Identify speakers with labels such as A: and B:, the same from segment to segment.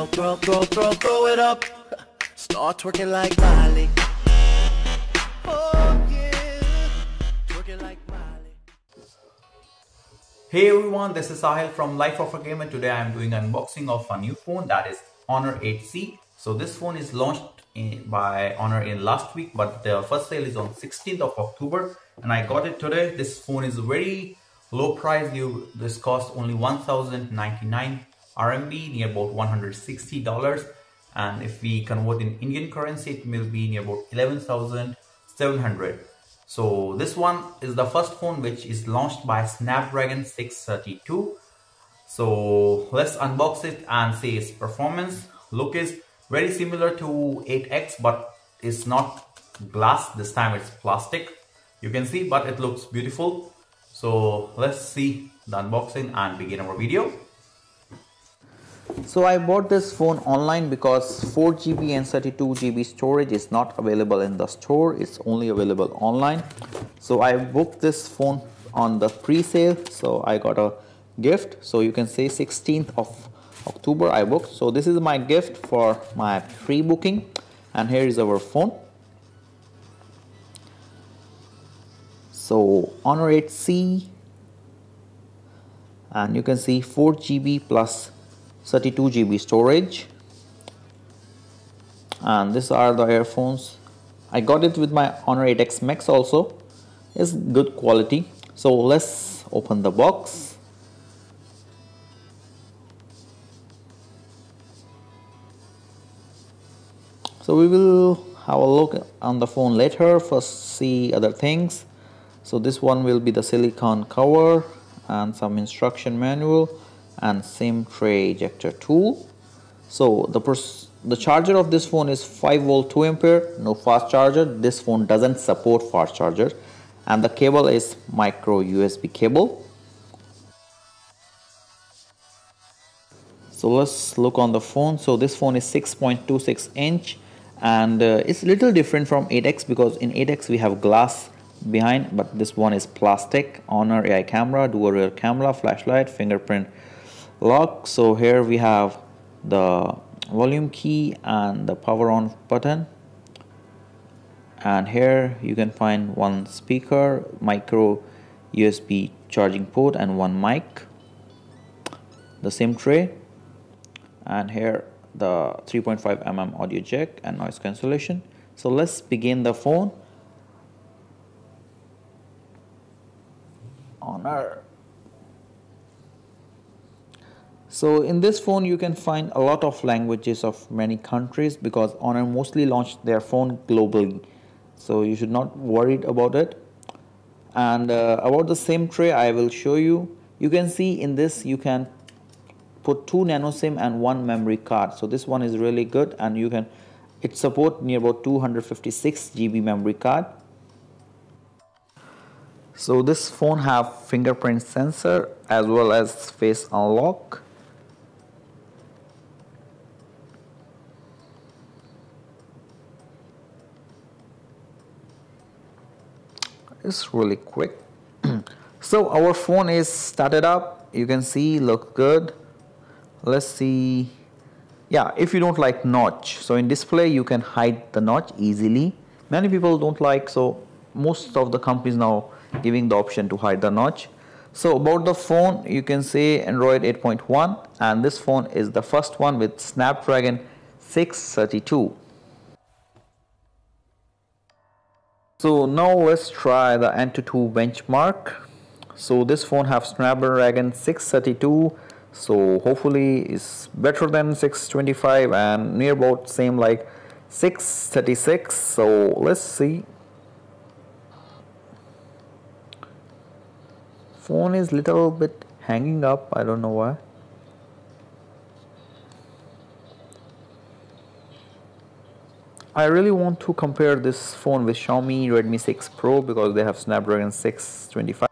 A: throw it up. Start twerking like Miley. Oh yeah, twerking like Miley.
B: Hey everyone, this is Sahil from Life of a Gamer. Today I am doing unboxing of a new phone, that is Honor 8C. So this phone is launched by Honor in last week, but the first sale is on 16th of October and I got it today. This phone is very low price. This costs only 1099 RMB, near about $160, and if we convert in Indian currency it will be near about 11,700. So this one is the first phone which is launched by Snapdragon 632. So let's unbox it and see its performance. Look is very similar to 8X, but it's not glass, this time it's plastic. You can see, but it looks beautiful. So let's see the unboxing and begin our video. So I bought this phone online because 4GB and 32GB storage is not available in the store. It's only available online. So I booked this phone on the pre-sale. So I got a gift. So you can say 16th of October I booked. So this is my gift for my pre-booking. And here is our phone. So Honor 8C. And you can see 4GB plus 32GB storage, and these are the earphones. I got it with my Honor 8X Max also. It's good quality. So let's open the box. So we will have a look on the phone later. First see other things. So this one will be the silicone cover and some instruction manual and same tray ejector tool. So the charger of this phone is 5V 2A, no fast charger. This phone doesn't support fast charger, and the cable is micro USB cable. So let's look on the phone. So this phone is 6.26 inch and it's a little different from 8X because in 8X we have glass behind, but this one is plastic. Honor AI camera, dual rear camera, flashlight, fingerprint lock. So here we have the volume key and the power on button, and here you can find one speaker, micro USB charging port and one mic, the same tray, and here the 3.5mm audio jack and noise cancellation. So let's begin the phone. Honor. So in this phone you can find a lot of languages of many countries because Honor mostly launched their phone globally. So you should not worry about it. And about the same tray I will show you. You can see in this you can put 2 nano SIM and 1 memory card. So this one is really good, and it supports near about 256GB memory card. So this phone have fingerprint sensor as well as face unlock. It's really quick. So our phone is started up. You can see, look good. Let's see. Yeah, if you don't like notch, so in display you can hide the notch easily. Many people don't like, so most of the companies now giving the option to hide the notch. So about the phone, you can say Android 8.1, and this phone is the first one with Snapdragon 632. So now let's try the Antutu benchmark. So this phone have Snapdragon 632, so hopefully it's better than 625 and near about same like 636. So let's see. Phone is little bit hanging up, I don't know why. I really want to compare this phone with Xiaomi Redmi 6 Pro because they have Snapdragon 625.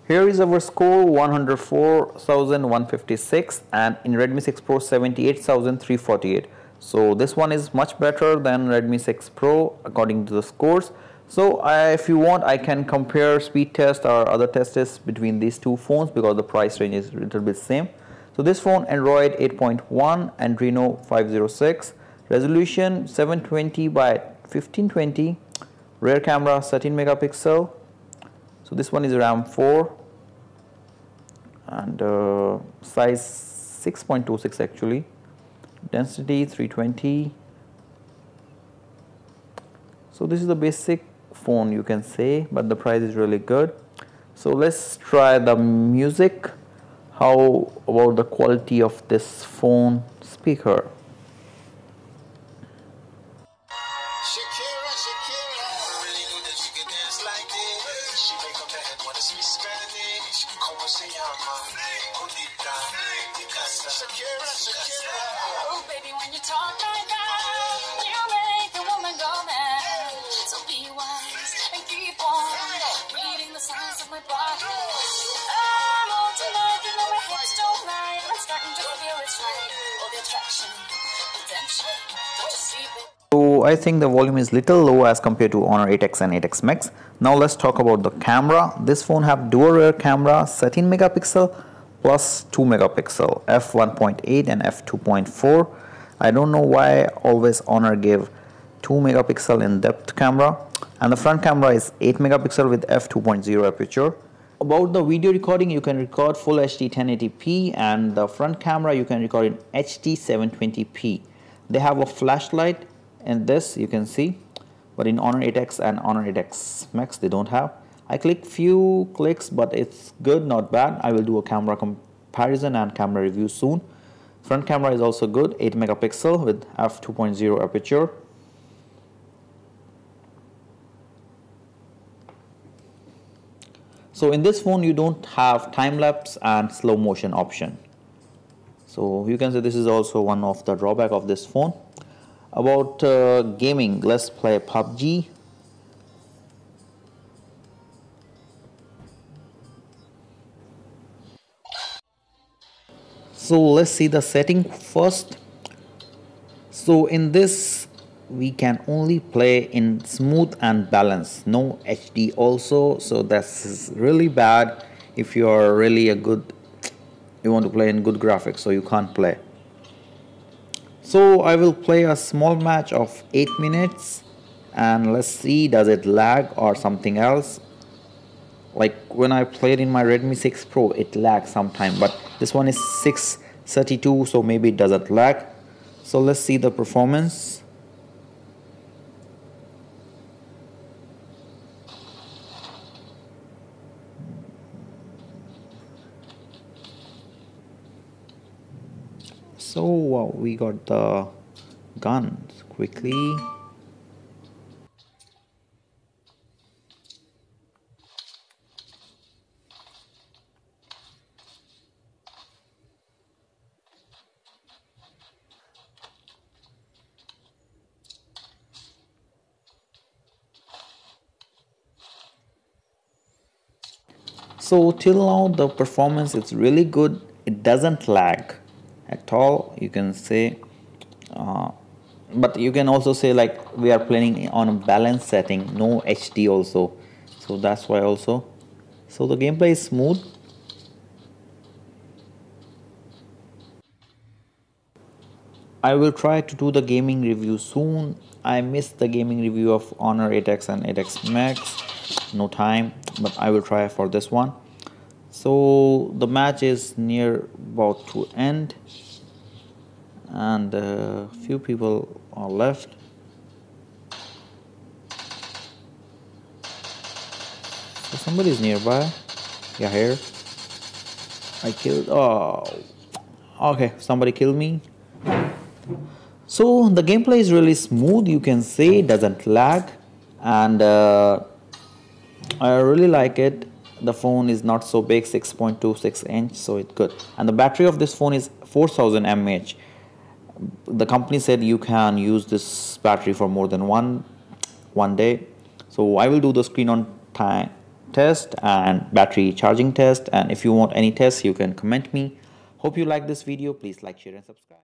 B: Here is our score, 104,156, and in Redmi 6 Pro 78,348. So this one is much better than Redmi 6 Pro according to the scores. So if you want, I can compare speed test or other tests between these two phones because the price range is a little bit same. So this phone Android 8.1, Adreno 506, resolution 720 by 1520, rear camera 13 megapixel. So this one is RAM 4 and size 6.26 actually, density 320. So this is the basic phone you can say, but the price is really good. So let's try the music. How about the quality of this phone speaker?
C: Oh, baby, when you talk like that, you make the woman go mad. So be wise and keep on reading the signs of my body. I'm on tonight, you know my hips don't lie, and I'm starting to feel it's right. All the attraction, the tension, don't you see it?
B: So I think the volume is little low as compared to Honor 8X and 8X Max. Now let's talk about the camera. This phone have dual rear camera, 13 megapixel plus 2 megapixel, f1.8 and f2.4. I don't know why always Honor gave 2 megapixel in depth camera, and the front camera is 8 megapixel with f2.0 aperture. About the video recording, you can record full HD 1080p, and the front camera you can record in HD 720p. They have a flashlight in this, you can see, but in Honor 8X and Honor 8X Max they don't have. I click few clicks, but it's good, not bad. I will do a camera comparison and camera review soon. Front camera is also good, 8 megapixel with f2.0 aperture. So in this phone you don't have time-lapse and slow motion option. So you can say this is also one of the drawback of this phone. About gaming, let's play PUBG. So let's see the setting first. So in this we can only play in smooth and balance, no HD also, so that's really bad if you are really you want to play in good graphics, so you can't play. So I will play a small match of 8 minutes and let's see does it lag or something else. Like when I played in my Redmi 6 Pro it lags sometime, but this one is 632, so maybe it doesn't lag. So let's see the performance. So we got the guns quickly. So till now the performance is really good, it doesn't lag at all, you can say, but you can also say like we are playing on a balance setting, no HD also, so that's why also. So the gameplay is smooth. I will try to do the gaming review soon. I missed the gaming review of Honor 8X and 8X Max, no time, but I will try for this one. So the match is near about to end and few people are left. So somebody is nearby. Yeah, here I killed. Oh, okay, somebody killed me. So the gameplay is really smooth, you can say, it doesn't lag, and I really like it. The phone is not so big, 6.26 inch, so it's good. And the battery of this phone is 4000 mAh. The company said you can use this battery for more than one day. So I will do the screen on time test and battery charging test, and if you want any tests you can comment me. Hope you like this video. Please like, share and subscribe.